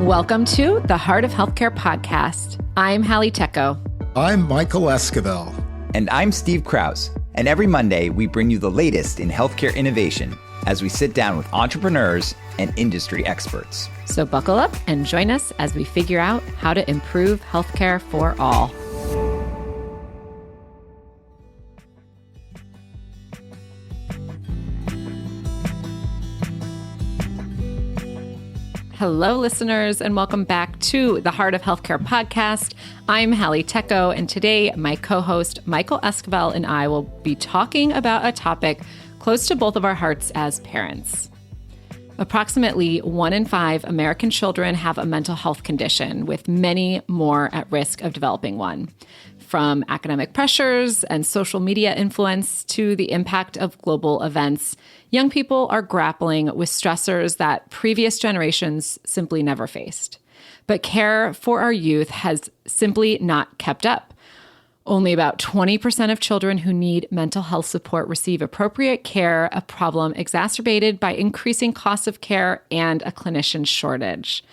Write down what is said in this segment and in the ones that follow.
Welcome to the Heart of Healthcare podcast. I'm Halle Tecco. I'm Michael Esquivel. And I'm Steve Krause. And every Monday, we bring you the latest in healthcare innovation as we sit down with entrepreneurs and industry experts. So buckle up and join us as we figure out how to improve healthcare for all. Hello, listeners, and welcome back to the Heart of Healthcare podcast. I'm Halle Tecco, and today my co-host Michael Esquivel and I will be talking about a topic close to both of our hearts as parents. Approximately 1 in 5 American children have a mental health condition, with many more at risk of developing one. From academic pressures and social media influence to the impact of global events, young people are grappling with stressors that previous generations simply never faced. But care for our youth has simply not kept up. Only about 20% of children who need mental health support receive appropriate care, a problem exacerbated by increasing costs of care and a clinician shortage.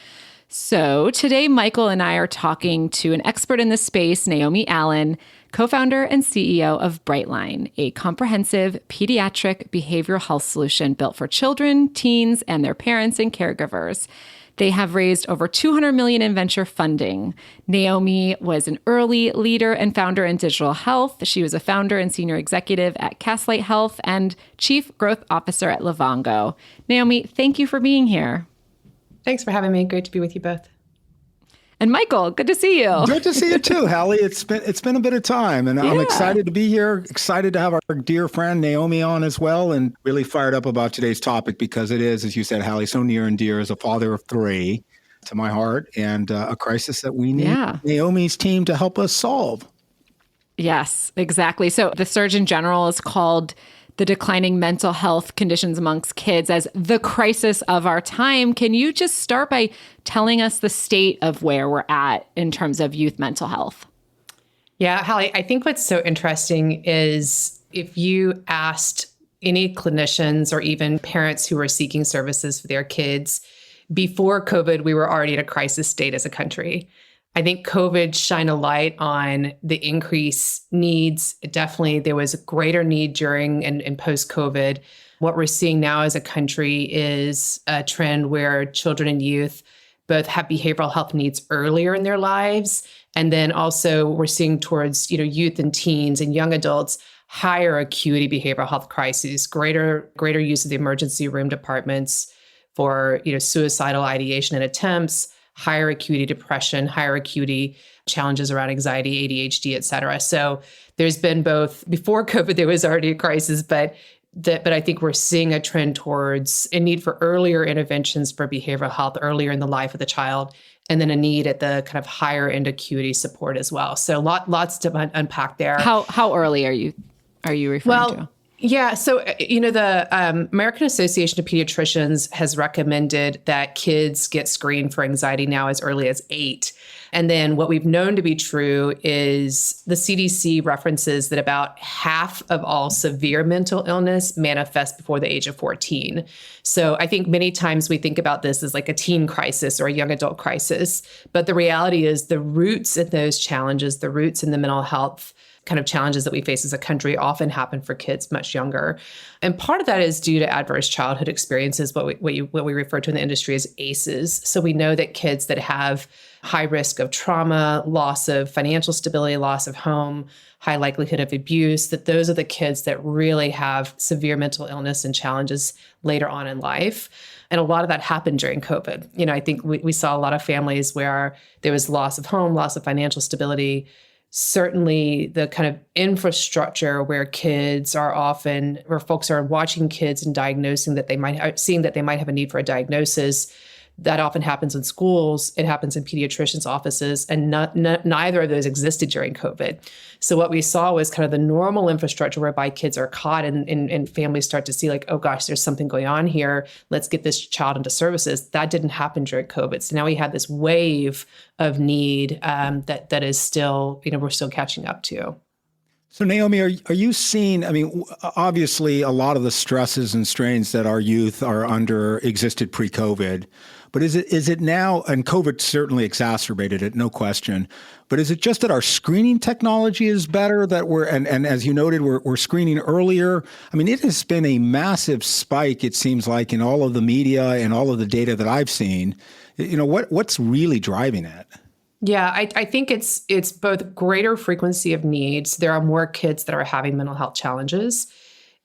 So today, Michael and I are talking to an expert in this space, Naomi Allen, co-founder and CEO of Brightline, a comprehensive pediatric behavioral health solution built for children, teens, and their parents and caregivers. They have raised over $200 million in venture funding. Naomi was an early leader and founder in digital health. She was a founder and senior executive at Castlight Health and chief growth officer at Livongo. Naomi, thank you for being here. Thanks for having me. Great to be with you both. And Michael, good to see you. Good to see you too, Halle. It's been a bit of time, and I'm excited to be here. Excited to have our dear friend Naomi on as well, and really fired up about today's topic because it is, as you said, Halle, so near and dear as a father of 3 to my heart, and a crisis that we need Naomi's team to help us solve. Yes, exactly. So the Surgeon General is called the declining mental health conditions amongst kids as the crisis of our time. Can you just start by telling us the state of where we're at in terms of youth mental health? Yeah, Halle, I think what's so interesting is if you asked any clinicians or even parents who were seeking services for their kids, before COVID, we were already at a crisis state as a country. I think COVID shined a light on the increased needs. Definitely, there was a greater need during and post-COVID. What we're seeing now as a country is a trend where children and youth both have behavioral health needs earlier in their lives. And then also we're seeing towards, youth and teens and young adults, higher acuity behavioral health crises, greater use of the emergency room departments for, suicidal ideation and attempts, higher acuity depression, higher acuity challenges around anxiety, ADHD, et cetera. So there's been both, before COVID, there was already a crisis, but I think we're seeing a trend towards a need for earlier interventions for behavioral health earlier in the life of the child, and then a need at the kind of higher end acuity support as well. So lots to unpack there. How early are you referring to? Yeah. So, the American Association of Pediatricians has recommended that kids get screened for anxiety now as early as 8. And then what we've known to be true is the CDC references that about half of all severe mental illness manifests before the age of 14. So I think many times we think about this as like a teen crisis or a young adult crisis. But the reality is the roots in those challenges, the roots in the mental health kind of challenges that we face as a country often happen for kids much younger. And part of that is due to adverse childhood experiences, what we refer to in the industry as ACEs. So we know that kids that have high risk of trauma, loss of financial stability, loss of home, high likelihood of abuse, that those are the kids that really have severe mental illness and challenges later on in life. And a lot of that happened during COVID. I think we saw a lot of families where there was loss of home, loss of financial stability. Certainly the kind of infrastructure where folks are watching kids and diagnosing seeing that they might have a need for a diagnosis. That often happens in schools. It happens in pediatricians' offices, and neither of those existed during COVID. So what we saw was kind of the normal infrastructure whereby kids are caught and families start to see like, oh gosh, there's something going on here. Let's get this child into services. That didn't happen during COVID. So now we had this wave of need that is still, we're still catching up to. So Naomi, are you seeing, I mean, obviously a lot of the stresses and strains that our youth are under existed pre-COVID, but is it now, and COVID certainly exacerbated it, no question, but is it just that our screening technology is better, that and as you noted, we're screening earlier? I mean, it has been a massive spike, it seems like, in all of the media and all of the data that I've seen. What's really driving it? Yeah, I think it's both greater frequency of needs. There are more kids that are having mental health challenges.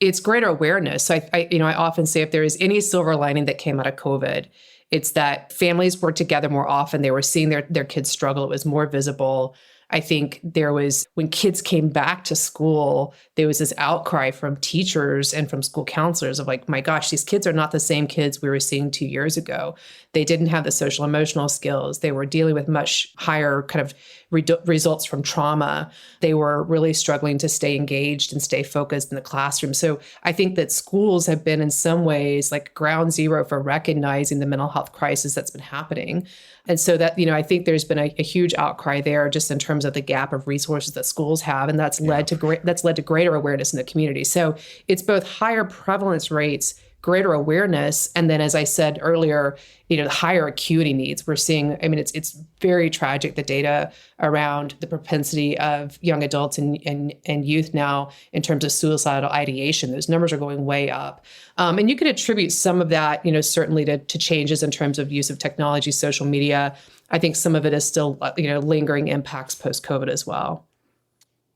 It's greater awareness. So I often say if there is any silver lining that came out of COVID, it's that families were together more often. They were seeing their kids struggle. It was more visible. I think when kids came back to school, there was this outcry from teachers and from school counselors of like, my gosh, these kids are not the same kids we were seeing 2 years ago. They didn't have the social emotional skills. They were dealing with much higher kind of results from trauma. They were really struggling to stay engaged and stay focused in the classroom. So I think that schools have been in some ways like ground zero for recognizing the mental health crisis that's been happening. And so that, I think there's been a huge outcry there just in terms of the gap of resources that schools have. And that's led to greater awareness in the community. So it's both higher prevalence rates, greater awareness, and then, as I said earlier, the higher acuity needs. We're seeing, it's very tragic, the data around the propensity of young adults and youth now in terms of suicidal ideation. Those numbers are going way up. And you could attribute some of that, certainly to changes in terms of use of technology, social media. I think some of it is still, lingering impacts post-COVID as well.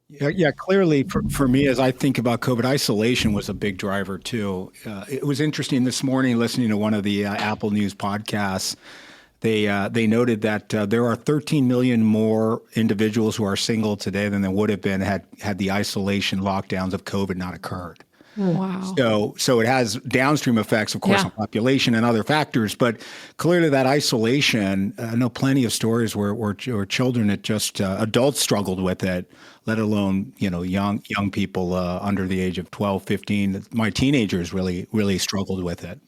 Yeah, clearly for me, as I think about COVID, isolation was a big driver too. It was interesting this morning listening to one of the Apple News podcasts. They noted that there are 13 million more individuals who are single today than there would have been had the isolation lockdowns of COVID not occurred. Wow. So it has downstream effects, of course, on population and other factors, but clearly that isolation, I know plenty of stories where children, adults struggled with it, let alone, young people under the age of 12, 15. My teenagers really struggled with it.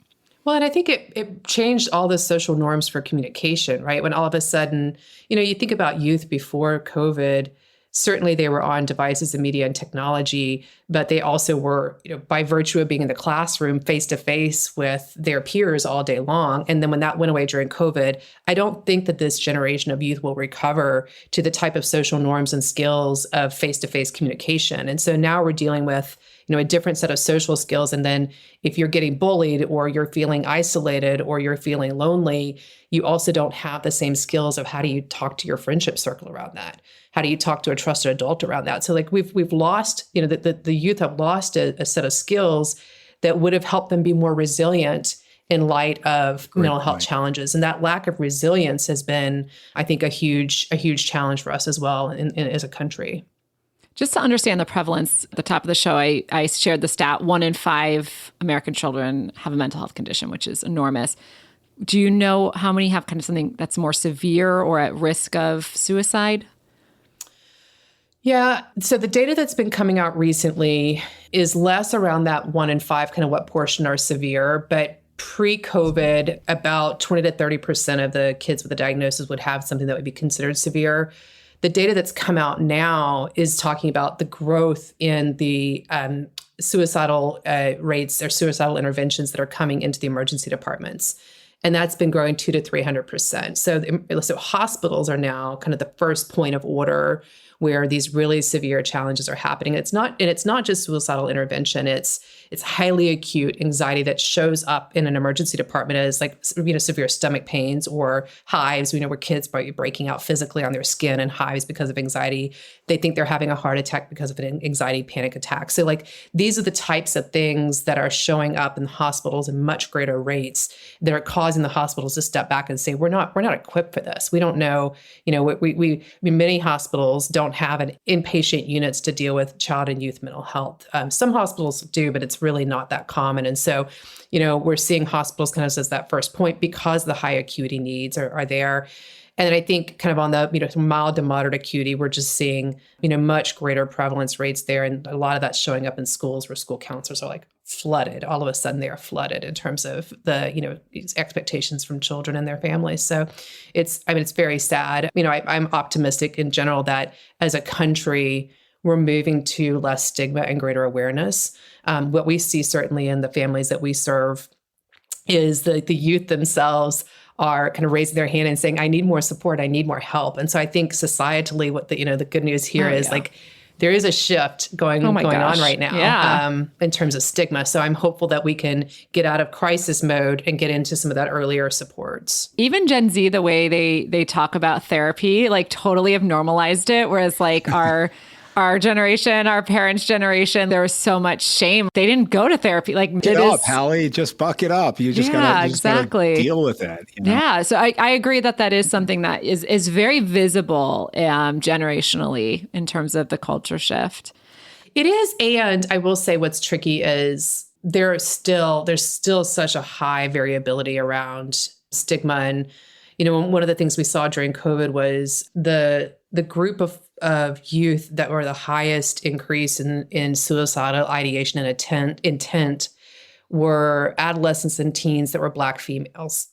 Well, and I think it changed all the social norms for communication, right? When all of a sudden, you think about youth before COVID, certainly they were on devices and media and technology, but they also were, by virtue of being in the classroom face-to-face with their peers all day long. And then when that went away during COVID, I don't think that this generation of youth will recover to the type of social norms and skills of face-to-face communication. And so now we're dealing with a different set of social skills. And then if you're getting bullied or you're feeling isolated or you're feeling lonely, you also don't have the same skills of how do you talk to your friendship circle around that? How do you talk to a trusted adult around that? So like we've lost, the youth have lost a set of skills that would have helped them be more resilient in light of mental health challenges. And that lack of resilience has been, I think, a huge challenge for us as well as a country. Just to understand the prevalence, at the top of the show, I shared the stat 1 in 5 American children have a mental health condition, which is enormous. Do you know how many have kind of something that's more severe or at risk of suicide? Yeah. So the data that's been coming out recently is less around that 1 in 5, kind of what portion are severe. But pre-COVID, about 20 to 30% of the kids with a diagnosis would have something that would be considered severe. The data that's come out now is talking about the growth in the suicidal rates or suicidal interventions that are coming into the emergency departments. And that's been growing 200 to 300%. So hospitals are now kind of the first point of order where these really severe challenges are happening. It's not just suicidal intervention. It's highly acute anxiety that shows up in an emergency department as severe stomach pains or hives. Where kids might be breaking out physically on their skin and hives because of anxiety. They think they're having a heart attack because of an anxiety panic attack. So these are the types of things that are showing up in hospitals in much greater rates that are causing the hospitals to step back and say, we're not equipped for this. We don't know, many hospitals don't have an inpatient units to deal with child and youth mental health. Some hospitals do, but it's really not that common. And so, we're seeing hospitals kind of as that first point because the high acuity needs are there. And then I think kind of on the, mild to moderate acuity, we're just seeing, much greater prevalence rates there. And a lot of that's showing up in schools where school counselors are flooded. All of a sudden they are flooded in terms of the, expectations from children and their families. So it's very sad. I'm optimistic in general that as a country, we're moving to less stigma and greater awareness. What we see certainly in the families that we serve is that the youth themselves are kind of raising their hand and saying, I need more support, I need more help. And so I think societally, what the good news here is like, there is a shift going on right now in terms of stigma. So I'm hopeful that we can get out of crisis mode and get into some of that earlier supports. Even Gen Z, the way they talk about therapy, like totally have normalized it. Whereas like our generation, our parents' generation, there was so much shame. They didn't go to therapy. Like, get up, Halle. Just buck it up. You just gotta deal with it. You know? Yeah. So I agree that is something that is very visible generationally in terms of the culture shift. It is. And I will say what's tricky is there's still such a high variability around stigma. And, one of the things we saw during COVID was the group of youth that were the highest increase in suicidal ideation and intent were adolescents and teens that were Black females.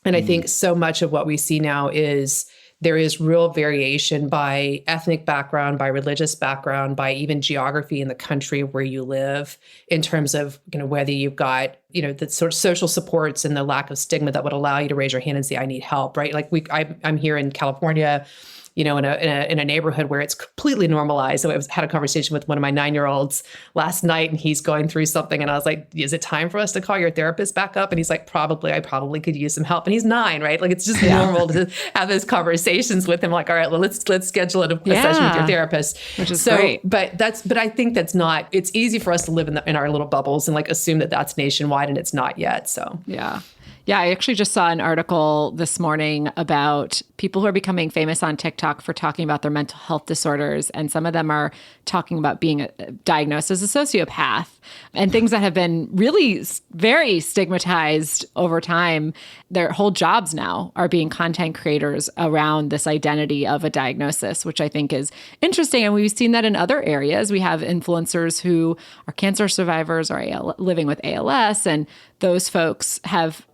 And I think so much of what we see now is there is real variation by ethnic background, by religious background, by even geography in the country where you live in terms of, whether you've got, the sort of social supports and the lack of stigma that would allow you to raise your hand and say, I need help, right? Like I'm here in California, in a neighborhood where it's completely normalized. So I had a conversation with one of my 9-year-olds last night, and he's going through something. And I was like, is it time for us to call your therapist back up? And he's like, I probably could use some help. And he's 9, right? Like, it's just normal to have those conversations with him. Like, all right, well, let's schedule a session with your therapist. Which is great. But I think that's not, it's easy for us to live in our little bubbles and like assume that that's nationwide, and it's not yet. So, yeah. Yeah, I actually just saw an article this morning about people who are becoming famous on TikTok for talking about their mental health disorders. And some of them are talking about being diagnosed as a sociopath and things that have been really very stigmatized over time. Their whole jobs now are being content creators around this identity of a diagnosis, which I think is interesting. And we've seen that in other areas. We have influencers who are cancer survivors or living with ALS, and those folks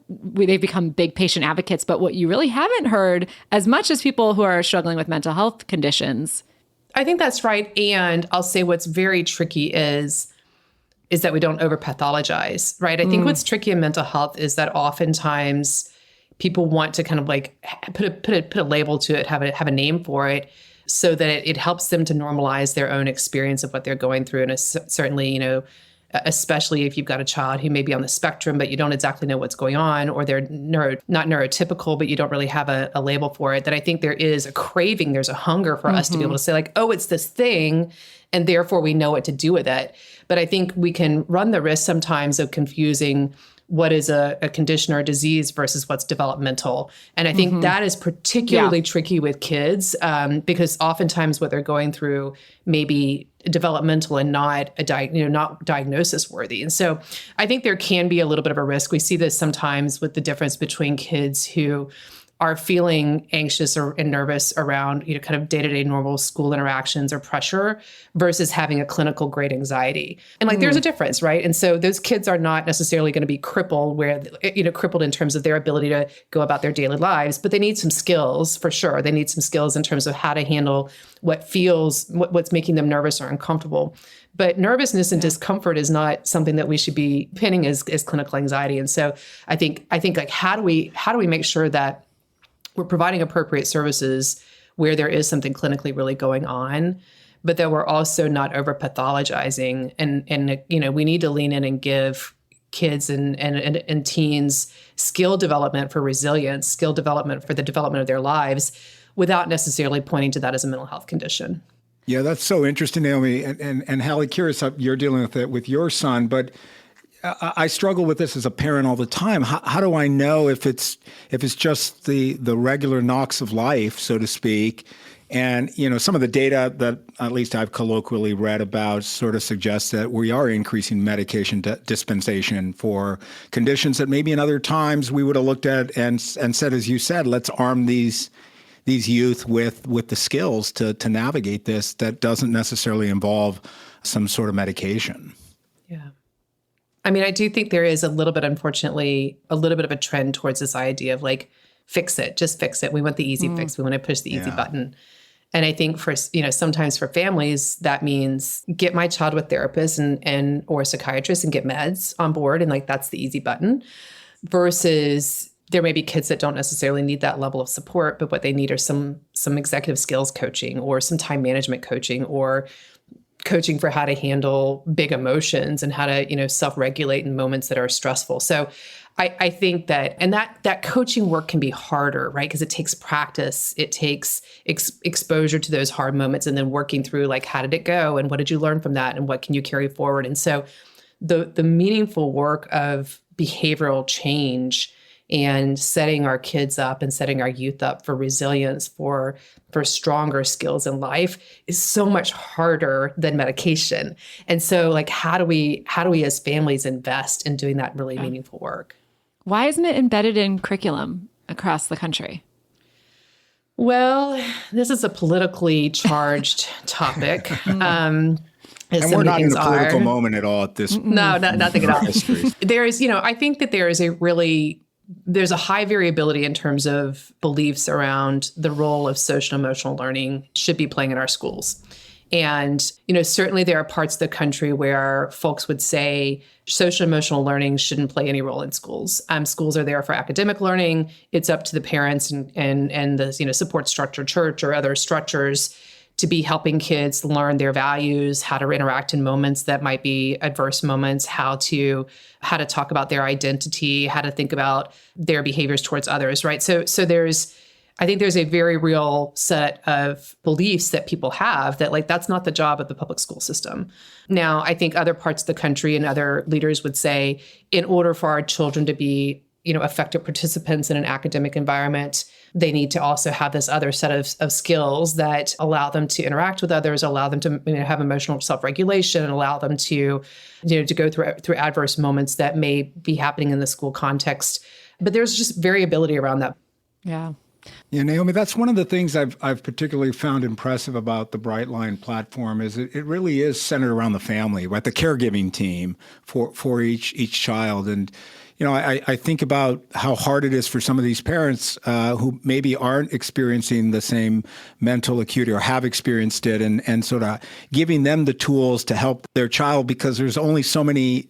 they've become big patient advocates. But what you really haven't heard as much as people who are struggling with mental health conditions. I think that's right. And I'll say what's very tricky is that we don't over-pathologize, right? I think what's tricky in mental health is that oftentimes people want to kind of like put a label to it, have a name for it, so that it helps them to normalize their own experience of what they're going through. And certainly, especially if you've got a child who may be on the spectrum, but you don't exactly know what's going on, or they're not neurotypical, but you don't really have a label for it, that I think there is a craving, there's a hunger for us to be able to say like, oh, it's this thing, and therefore we know what to do with it. But I think we can run the risk sometimes of confusing what is a condition or a disease versus what's developmental. And I think that is particularly tricky with kids because oftentimes what they're going through may be developmental and not not diagnosis worthy. And so I think there can be a little bit of a risk. We see this sometimes with the difference between kids who are feeling anxious and nervous around, kind of day-to-day normal school interactions or pressure versus having a clinical grade anxiety. And like, there's a difference, right? And so those kids are not necessarily going to be crippled crippled in terms of their ability to go about their daily lives, but they need some skills for sure. They need some skills in terms of how to handle what's making them nervous or uncomfortable. But nervousness and discomfort is not something that we should be pinning as clinical anxiety. And so I think like, how do we make sure that we're providing appropriate services where there is something clinically really going on, but that we're also not over-pathologizing. And we need to lean in and give kids and teens skill development for resilience, skill development for the development of their lives, without necessarily pointing to that as a mental health condition. Yeah, that's so interesting, Naomi. And Halle, curious how you're dealing with it with your son, but I struggle with this as a parent all the time. How do I know if it's just the regular knocks of life, so to speak? And, some of the data that at least I've colloquially read about sort of suggests that we are increasing medication dispensation for conditions that maybe in other times we would have looked at and said, as you said, let's arm these youth with the skills to navigate this that doesn't necessarily involve some sort of medication. Yeah. I mean, I do think there is unfortunately, a little bit of a trend towards this idea of like, fix it, just fix it. We want the easy fix. We want to push the easy button. And I think for, sometimes for families, that means get my child with therapists and or a psychiatrist and get meds on board. And like, that's the easy button versus there may be kids that don't necessarily need that level of support, but what they need are some executive skills coaching or some time management coaching or coaching for how to handle big emotions and how to, self-regulate in moments that are stressful. So I think that, and that coaching work can be harder, right? Because it takes practice, it takes exposure to those hard moments and then working through like, how did it go? And what did you learn from that? And what can you carry forward? And so the meaningful work of behavioral change and setting our kids up and setting our youth up for resilience, for stronger skills in life is so much harder than medication. And so like, how do we as families invest in doing that really meaningful work? Why isn't it embedded in curriculum across the country? Well, this is a politically charged topic. And we're not in a political moment at all at this. No, nothing at all. There is, I think that there's a high variability in terms of beliefs around the role of social emotional learning should be playing in our schools. And, certainly there are parts of the country where folks would say social emotional learning shouldn't play any role in schools. Schools are there for academic learning. It's up to the parents and the, support structure, church or other structures to be helping kids learn their values, how to interact in moments that might be adverse moments, how to talk about their identity, how to think about their behaviors towards others, right? So I think there's a very real set of beliefs that people have that like, that's not the job of the public school system. Now, I think other parts of the country and other leaders would say, in order for our children to be, effective participants in an academic environment, they need to also have this other set of skills that allow them to interact with others, allow them to have emotional self-regulation, and allow them to, to go through adverse moments that may be happening in the school context. But there's just variability around that. Yeah. Yeah, Naomi, that's one of the things I've particularly found impressive about the Brightline platform is it really is centered around the family, right? The caregiving team for each child. And, I think about how hard it is for some of these parents who maybe aren't experiencing the same mental acuity or have experienced it and sort of giving them the tools to help their child because there's only so many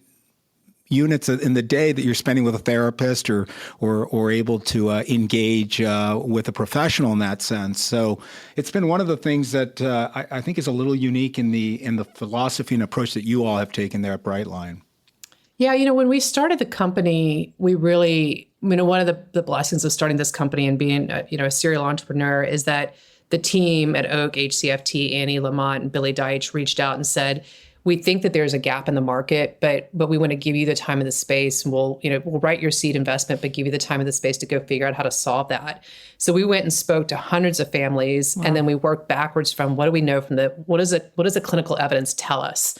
units in the day that you're spending with a therapist or able to engage with a professional in that sense. So it's been one of the things that I think is a little unique in the philosophy and approach that you all have taken there at Brightline. Yeah, when we started the company, we really, one of the blessings of starting this company and being, a serial entrepreneur is that the team at Oak, HCFT, Annie Lamont, and Billy Deitch reached out and said, we think that there's a gap in the market, but we want to give you the time and the space. And we'll write your seed investment, but give you the time and the space to go figure out how to solve that. So we went and spoke to hundreds of families, and then we worked backwards from what do we know from what does the clinical evidence tell us?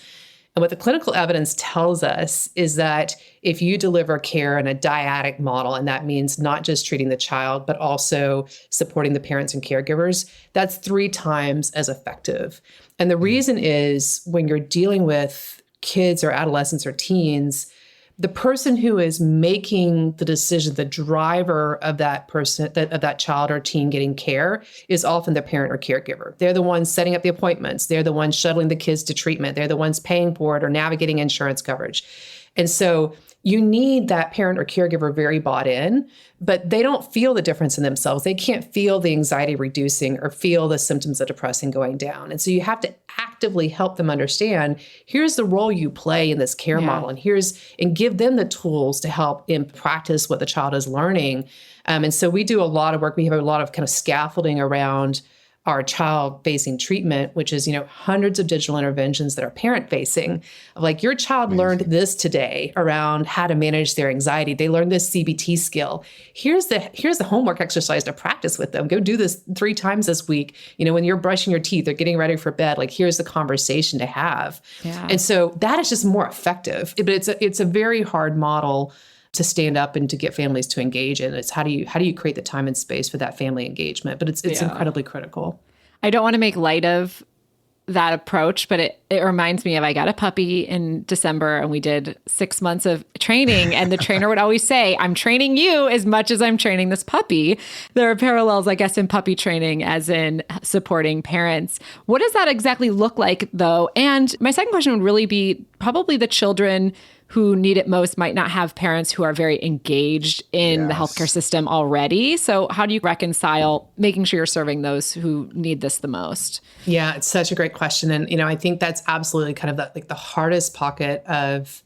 And what the clinical evidence tells us is that if you deliver care in a dyadic model, and that means not just treating the child, but also supporting the parents and caregivers, that's 3 times as effective. And the reason is when you're dealing with kids or adolescents or teens, the person who is making the decision, the driver of that person, of that child or teen getting care is often the parent or caregiver. They're the ones setting up the appointments. They're the ones shuttling the kids to treatment. They're the ones paying for it or navigating insurance coverage. And so you need that parent or caregiver very bought in, but they don't feel the difference in themselves. They can't feel the anxiety reducing or feel the symptoms of depression going down. And so you have to actively help them understand, here's the role you play in this care model, and give them the tools to help in practice what the child is learning. And so we do a lot of work. We have a lot of kind of scaffolding around our child-facing treatment, which is, hundreds of digital interventions that are parent-facing. Like your child learned this today around how to manage their anxiety. They learned this CBT skill. Here's the homework exercise to practice with them. Go do this 3 times this week. When you're brushing your teeth or getting ready for bed, like here's the conversation to have. Yeah. And so that is just more effective. But it's a very hard model to stand up and to get families to engage in. It's how do you create the time and space for that family engagement? But it's incredibly critical. I don't want to make light of that approach, but it reminds me of, I got a puppy in December and we did 6 months of training, and the trainer would always say, I'm training you as much as I'm training this puppy. There are parallels, I guess, in puppy training as in supporting parents. What does that exactly look like though? And my second question would really be, probably the children who need it most might not have parents who are very engaged in the healthcare system already. So how do you reconcile making sure you're serving those who need this the most? Yeah, it's such a great question. And, I think that's absolutely kind of the hardest pocket of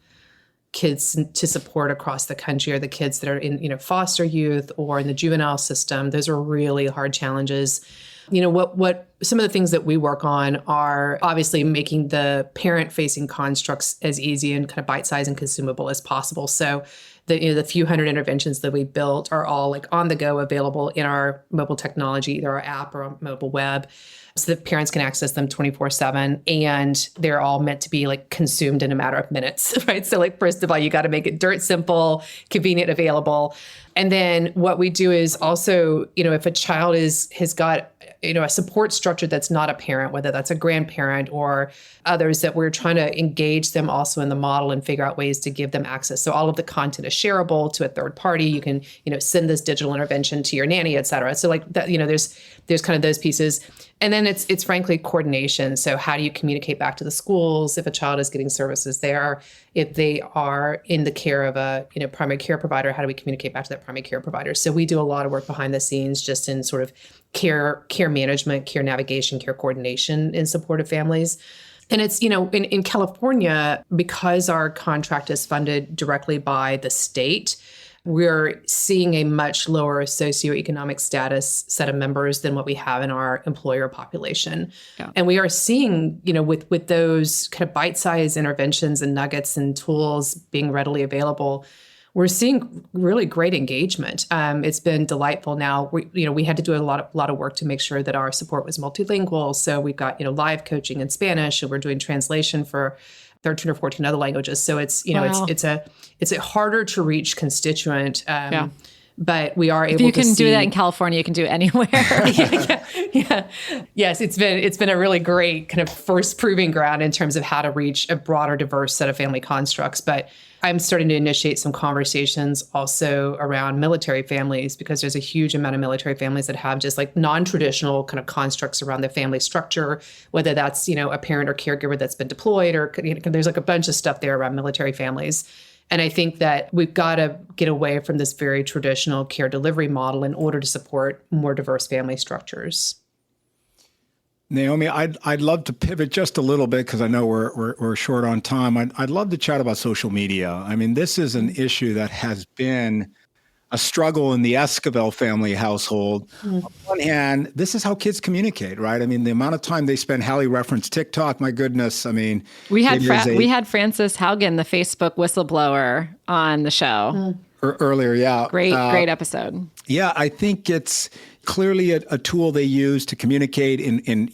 kids to support across the country are the kids that are in, foster youth or in the juvenile system. Those are really hard challenges. What some of the things that we work on are obviously making the parent-facing constructs as easy and kind of bite-sized and consumable as possible. So the few hundred interventions that we built are all like on the go, available in our mobile technology, either our app or our mobile web, so that parents can access them 24/7. And they're all meant to be like consumed in a matter of minutes, right? So like, first of all, you got to make it dirt simple, convenient, available. And then what we do is also, if a child has got, a support structure that's not a parent, whether that's a grandparent or others, that we're trying to engage them also in the model and figure out ways to give them access. So all of the content is shareable to a third party. You can, send this digital intervention to your nanny, et cetera. So like that, there's kind of those pieces. And then it's frankly coordination. So how do you communicate back to the schools if a child is getting services there? If they are in the care of a primary care provider, how do we communicate back to that primary care provider? So we do a lot of work behind the scenes just in sort of care management, care navigation, care coordination in support of families. And it's, in California, because our contract is funded directly by the state, we're seeing a much lower socioeconomic status set of members than what we have in our employer population. Yeah. And we are seeing, with those kind of bite-sized interventions and nuggets and tools being readily available, we're seeing really great engagement. It's been delightful. Now, we had to do a lot of work to make sure that our support was multilingual. So we've got, live coaching in Spanish, and we're doing translation for 13 or 14 other languages. So it's, wow. it's a harder to reach constituent. But we are able to If you can do that in California, you can do it anywhere. Yeah. Yes, it's been a really great kind of first proving ground in terms of how to reach a broader, diverse set of family constructs. But I'm starting to initiate some conversations also around military families, because there's a huge amount of military families that have just like non-traditional kind of constructs around the family structure, whether that's, a parent or caregiver that's been deployed, or there's like a bunch of stuff there around military families. And I think that we've got to get away from this very traditional care delivery model in order to support more diverse family structures. Naomi, I'd love to pivot just a little bit, because I know we're short on time. I'd love to chat about social media. I mean, this is an issue that has been a struggle in the Esquivel family household. On one hand, this is how kids communicate, right? I mean, the amount of time they spend, Halle referenced TikTok, my goodness. I mean, we had Frances Haugen, the Facebook whistleblower, on the show earlier. Yeah. Great episode. Yeah, I think it's clearly a tool they use to communicate in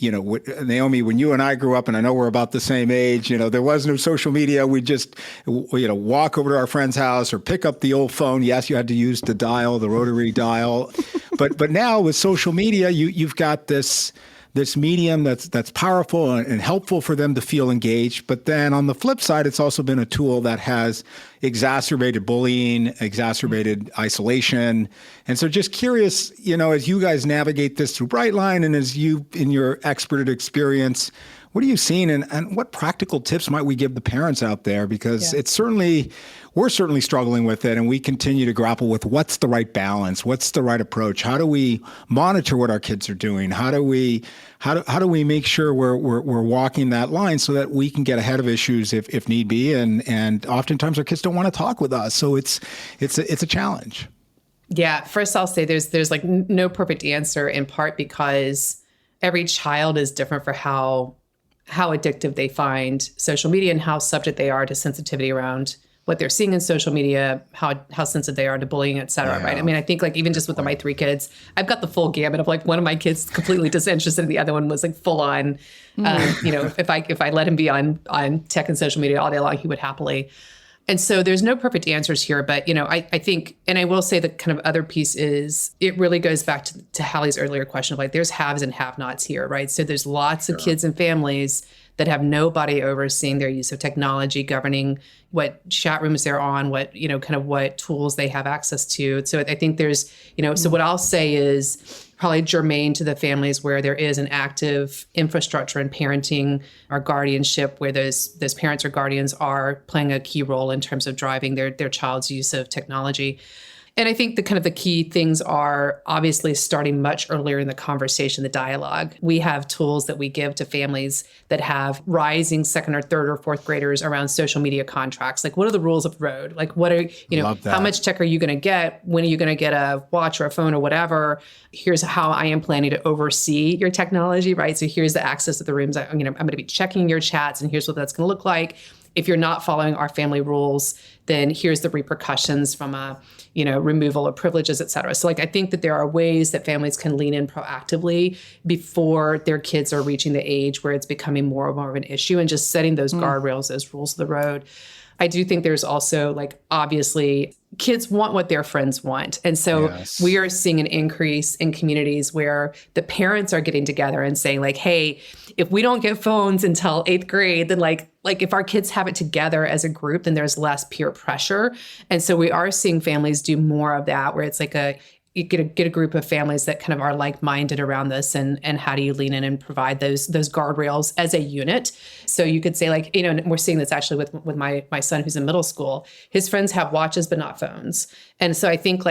Naomi, when you and I grew up, and I know we're about the same age, there was no social media. We just, walk over to our friend's house or pick up the old phone. Yes, you had to use the rotary dial. But now with social media, you've got this medium that's powerful and helpful for them to feel engaged. But then on the flip side, it's also been a tool that has exacerbated bullying, exacerbated isolation. And so just curious, as you guys navigate this through Brightline, and as you, in your expert experience, what are you seeing, and what practical tips might we give the parents out there? Because we're certainly struggling with it, and we continue to grapple with what's the right balance, what's the right approach, how do we monitor what our kids are doing, how do we make sure we're walking that line so that we can get ahead of issues if need be, and oftentimes our kids don't want to talk with us, so it's a challenge. Yeah, first I'll say there's like no perfect answer, in part because every child is different for how addictive they find social media and how subject they are to sensitivity around what they're seeing in social media, how sensitive they are to bullying, et cetera, right? I mean, I think like even just with my 3 kids, I've got the full gamut of like one of my kids completely disinterested and the other one was like full on, if I let him be on tech and social media all day long, he would happily. And so there's no perfect answers here, but, I think, and I will say the kind of other piece is it really goes back to Halle's earlier question of like, there's haves and have-nots here, right? So there's lots of kids and families that have nobody overseeing their use of technology, governing what chat rooms they're on, what, kind of what tools they have access to. So I think there's, so what I'll say is probably germane to the families where there is an active infrastructure in parenting or guardianship, where those parents or guardians are playing a key role in terms of driving their child's use of technology. And I think the key things are obviously starting much earlier in the conversation, the dialogue. We have tools that we give to families that have rising second or third or fourth graders around social media contracts. Like, what are the rules of the road? Like, what are, how much tech are you going to get? When are you going to get a watch or a phone or whatever? Here's how I am planning to oversee your technology, right? So here's the access to the rooms. I'm going to be checking your chats, and here's what that's going to look like. If you're not following our family rules, then here's the repercussions from a, removal of privileges, et cetera. So I think that there are ways that families can lean in proactively before their kids are reaching the age where it's becoming more and more of an issue, and just setting those guardrails, those rules of the road. I do think there's also obviously kids want what their friends want. And so we are seeing an increase in communities where the parents are getting together and saying hey, if we don't get phones until 8th grade, then like if our kids have it together as a group, then there's less peer pressure. And so we are seeing families do more of that, where it's you get a group of families that kind of are like-minded around this, and how do you lean in and provide those guardrails as a unit. So you could say and we're seeing this actually with my son who's in middle school. His friends have watches but not phones. And so I think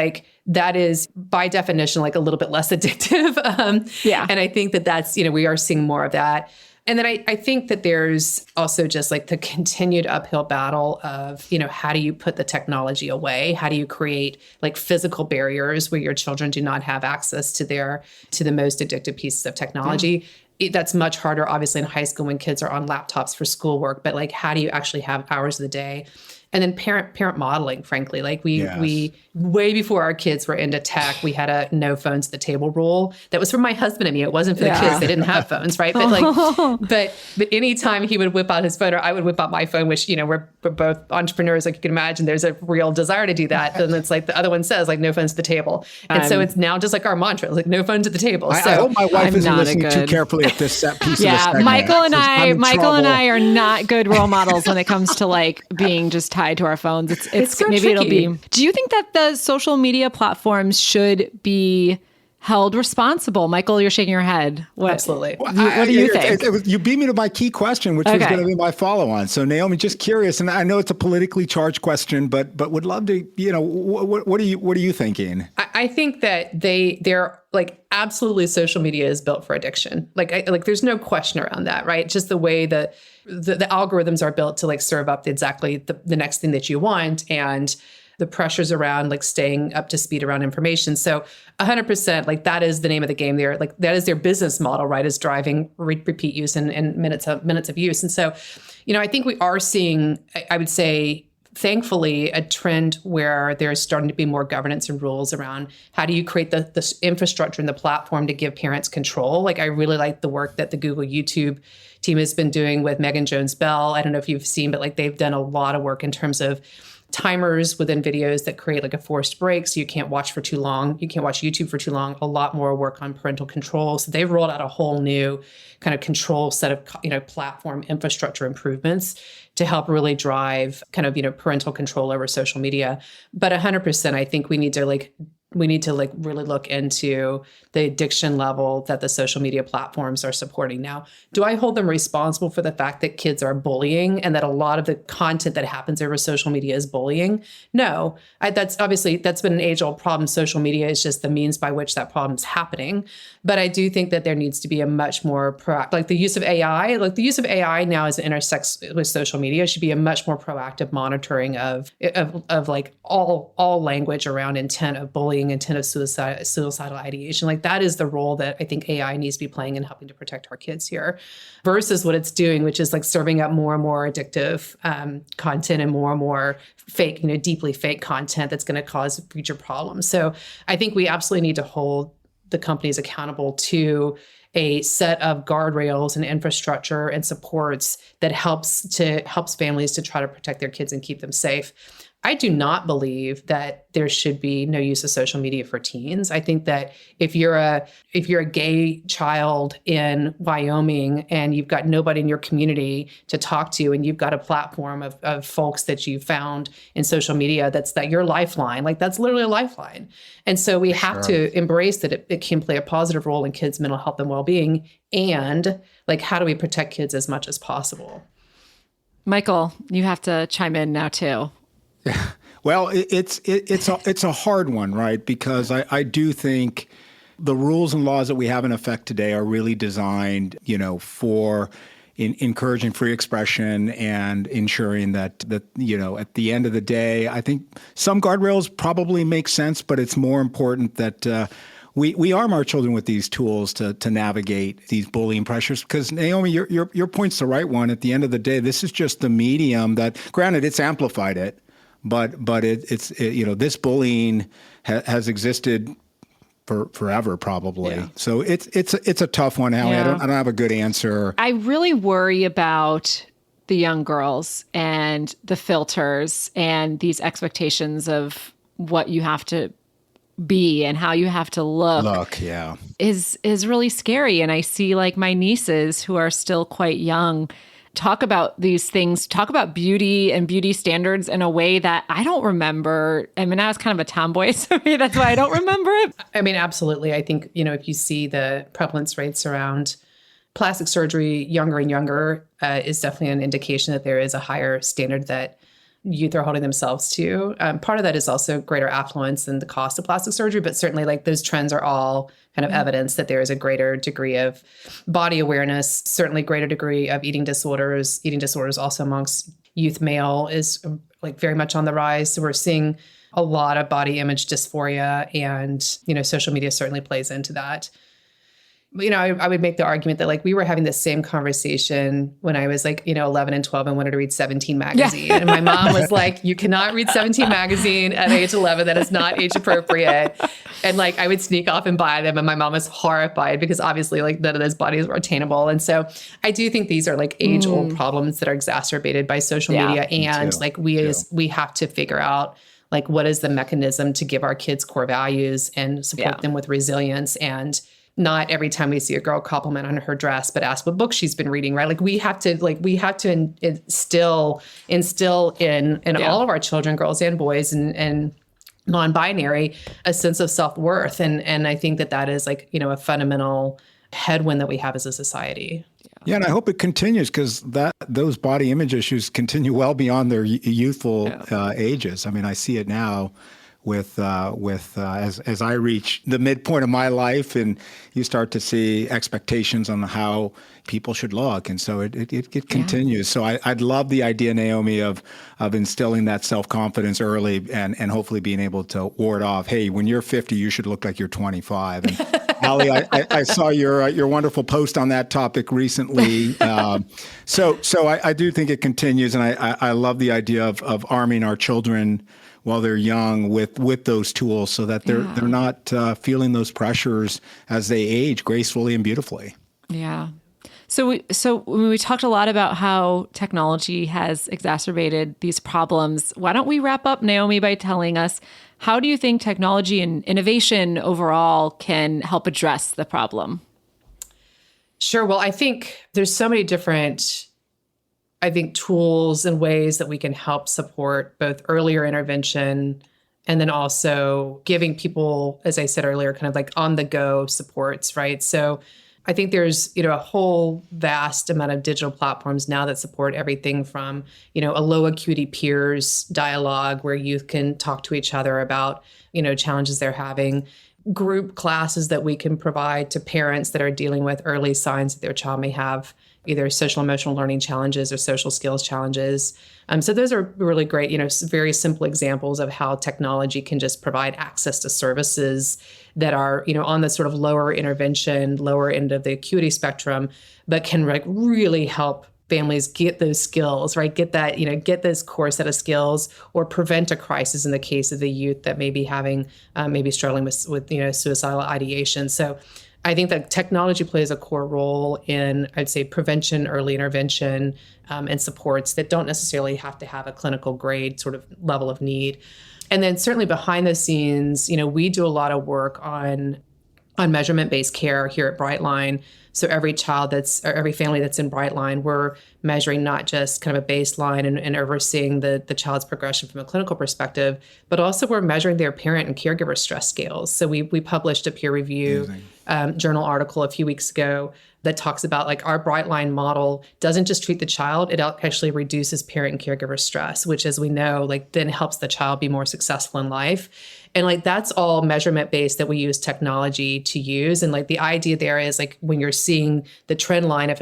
that is by definition a little bit less addictive. And I think that's, we are seeing more of that. And then I think that there's also just the continued uphill battle of, how do you put the technology away? How do you create physical barriers where your children do not have access to the most addictive pieces of technology? That's much harder, obviously, in high school when kids are on laptops for schoolwork. But how do you actually have hours of the day? And then parent modeling, frankly, we way before our kids were into tech, we had a no phones at the table rule. That was for my husband and me. It wasn't for the kids. They didn't have phones, right? But but anytime he would whip out his phone or I would whip out my phone, which, we're both entrepreneurs, you can imagine there's a real desire to do that. Then it's the other one says no phones at the table. And so it's now just our mantra, no phones at the table. I hope my wife isn't listening too carefully at this piece of the segment. Michael and I are not good role models when it comes to being just tied to our phones. It's so maybe tricky. It'll be. Do you think that the social media platforms should be held responsible? Michael, you're shaking your head. Absolutely. What do you think? You beat me to my key question, which was going to be my follow-on. So Naomi, just curious, and I know it's a politically charged question, but would love to, what are you thinking? I think that they're absolutely, social media is built for addiction. There's no question around that, right? Just the way that the algorithms are built to serve up exactly the next thing that you want, and the pressures around staying up to speed around information. So 100%, that is the name of the game there. That is their business model, right? Is driving repeat use and minutes of use. And so, I think we are seeing, I would say, thankfully, a trend where there's starting to be more governance and rules around how do you create the infrastructure and the platform to give parents control. I really like the work that the Google YouTube team has been doing with Megan Jones-Bell. I don't know if you've seen, but they've done a lot of work in terms of timers within videos that create a forced break, so you can't watch for too long. You can't watch YouTube for too long. A lot more work on parental control. So they've rolled out a whole new kind of control set of platform infrastructure improvements to help really drive kind of parental control over social media. But 100%, I think we need to really look into the addiction level that the social media platforms are supporting. Now, do I hold them responsible for the fact that kids are bullying and that a lot of the content that happens over social media is bullying? No, that's been an age-old problem. Social media is just the means by which that problem is happening. But I do think that there needs to be a much more proactive, the use of AI. The use of AI now as it intersects with social media should be a much more proactive monitoring of all language around intent of bullying, intent of suicidal ideation. That is the role that I think AI needs to be playing in helping to protect our kids here, versus what it's doing, which is serving up more and more addictive content and more fake, deeply fake content that's going to cause future problems. So I think we absolutely need to hold the companies accountable to a set of guardrails and infrastructure and supports that helps families to try to protect their kids and keep them safe. I do not believe that there should be no use of social media for teens. I think that if you're a gay child in Wyoming and you've got nobody in your community to talk to, and you've got a platform of folks that you found in social media, that's your lifeline. Like, that's literally a lifeline. And so we have to embrace that it can play a positive role in kids' mental health and well-being. And like, how do we protect kids as much as possible? Michael, you have to chime in now too. Well, it's a hard one, right? Because I do think the rules and laws that we have in effect today are really designed, for encouraging free expression and ensuring that at the end of the day, I think some guardrails probably make sense, but it's more important that we arm our children with these tools to navigate these bullying pressures. Because Naomi, your point's the right one. At the end of the day, this is just the medium that, granted, it's amplified it. But it's this bullying has existed for forever, probably. Yeah. So it's a tough one, Halle. Yeah. I don't have a good answer. I really worry about the young girls and the filters and these expectations of what you have to be and how you have to look. Yeah, is really scary. And I see like my nieces who are still quite young talk about these things, talk about beauty and beauty standards in a way that I don't remember. I mean, I was kind of a tomboy, so maybe that's why I don't remember it. I mean, absolutely. I think, if you see the prevalence rates around plastic surgery younger and younger, is definitely an indication that there is a higher standard that youth are holding themselves to. Part of that is also greater affluence and the cost of plastic surgery, but certainly like those trends are all kind of evidence that there is a greater degree of body awareness, certainly greater degree of eating disorders. Eating disorders also amongst youth male is like very much on the rise. So we're seeing a lot of body image dysphoria, and, social media certainly plays into that. I would make the argument that like we were having the same conversation when I was like, 11 and 12 and wanted to read 17 magazine. Yeah. And my mom was like, you cannot read 17 magazine at age 11. That is not age appropriate. And like, I would sneak off and buy them. And my mom was horrified because obviously like none of those bodies were attainable. And so I do think these are like age old problems that are exacerbated by social media. And like we have to figure out like, what is the mechanism to give our kids core values and support them with resilience, and not every time we see a girl compliment on her dress, but ask what book she's been reading, right? Like we have to instill in all of our children, girls and boys and non-binary, a sense of self-worth. And I think that is like, a fundamental headwind that we have as a society. Yeah, and I hope it continues, because those body image issues continue well beyond their youthful ages. I mean, I see it now with as I reach the midpoint of my life, and you start to see expectations on how people should look, and so it continues. So I'd love the idea, Naomi, of instilling that self-confidence early, and hopefully being able to ward off, hey, when you're 50, you should look like you're 25. And Halle, I saw your wonderful post on that topic recently. So I do think it continues, and I love the idea of arming our children while they're young with those tools, so that they're not feeling those pressures as they age gracefully and beautifully. Yeah. So we talked a lot about how technology has exacerbated these problems. Why don't we wrap up, Naomi, by telling us, how do you think technology and innovation overall can help address the problem? Sure. Well, I think there's so many different tools and ways that we can help support both earlier intervention and then also giving people, as I said earlier, kind of like on the go supports, right? So I think there's, a whole vast amount of digital platforms now that support everything from, a low acuity peers dialogue where youth can talk to each other about, challenges they're having, group classes that we can provide to parents that are dealing with early signs that their child may have either social emotional learning challenges or social skills challenges. So those are really great, very simple examples of how technology can just provide access to services that are, on the sort of lower intervention, lower end of the acuity spectrum, but can really help families get those skills, right? Get that, get this core set of skills, or prevent a crisis in the case of the youth that may be having, maybe struggling with suicidal ideation. So I think that technology plays a core role in, I'd say, prevention, early intervention, and supports that don't necessarily have to have a clinical grade sort of level of need. And then certainly behind the scenes, we do a lot of work on measurement-based care here at Brightline. So every family that's in Brightline, we're measuring not just kind of a baseline and overseeing the child's progression from a clinical perspective, but also we're measuring their parent and caregiver stress scales. So we published a peer review journal article a few weeks ago that talks about like our Brightline model doesn't just treat the child, it actually reduces parent and caregiver stress, which, as we know, like then helps the child be more successful in life. And like that's all measurement based that we use technology to use. And like the idea there is like when you're seeing the trend line, if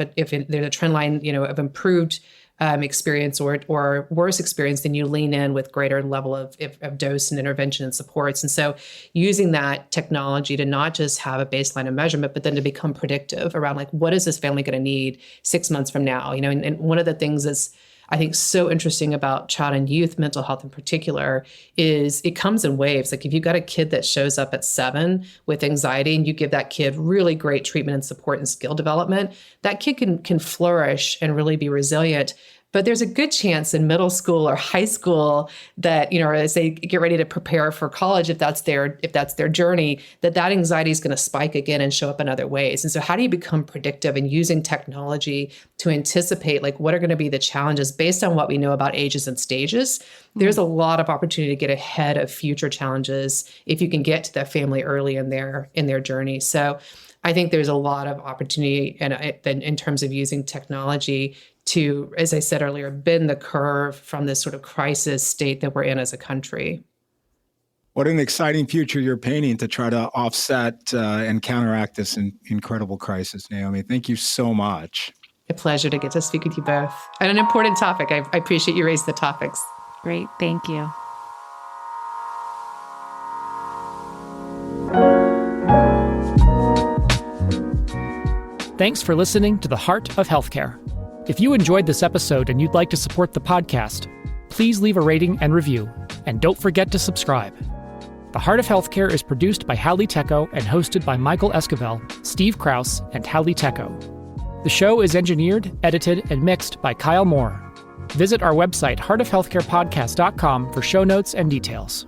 there's a trend line, of improved experience or worse experience, then you lean in with greater level of dose and intervention and supports. And so using that technology to not just have a baseline of measurement, but then to become predictive around like, what is this family going to need 6 months from now? And one of the things that's I think so interesting about child and youth mental health in particular is it comes in waves. Like if you've got a kid that shows up at 7 with anxiety and you give that kid really great treatment and support and skill development, that kid can flourish and really be resilient. But there's a good chance in middle school or high school that, as they get ready to prepare for college, if that's their journey, that anxiety is going to spike again and show up in other ways. And so how do you become predictive and using technology to anticipate like what are going to be the challenges based on what we know about ages and stages? There's a lot of opportunity to get ahead of future challenges if you can get to that family early in their journey. So I think there's a lot of opportunity in terms of using technology to, as I said earlier, bend the curve from this sort of crisis state that we're in as a country. What an exciting future you're painting to try to offset and counteract this incredible crisis, Naomi. Thank you so much. A pleasure to get to speak with you both. And an important topic. I appreciate you raising the topics. Great. Thank you. Thanks for listening to The Heart of Healthcare. If you enjoyed this episode and you'd like to support the podcast, please leave a rating and review, and don't forget to subscribe. The Heart of Healthcare is produced by Halle Tecco and hosted by Michael Esquivel, Steve Krause, and Halle Tecco. The show is engineered, edited, and mixed by Kyle Moore. Visit our website, heartofhealthcarepodcast.com, for show notes and details.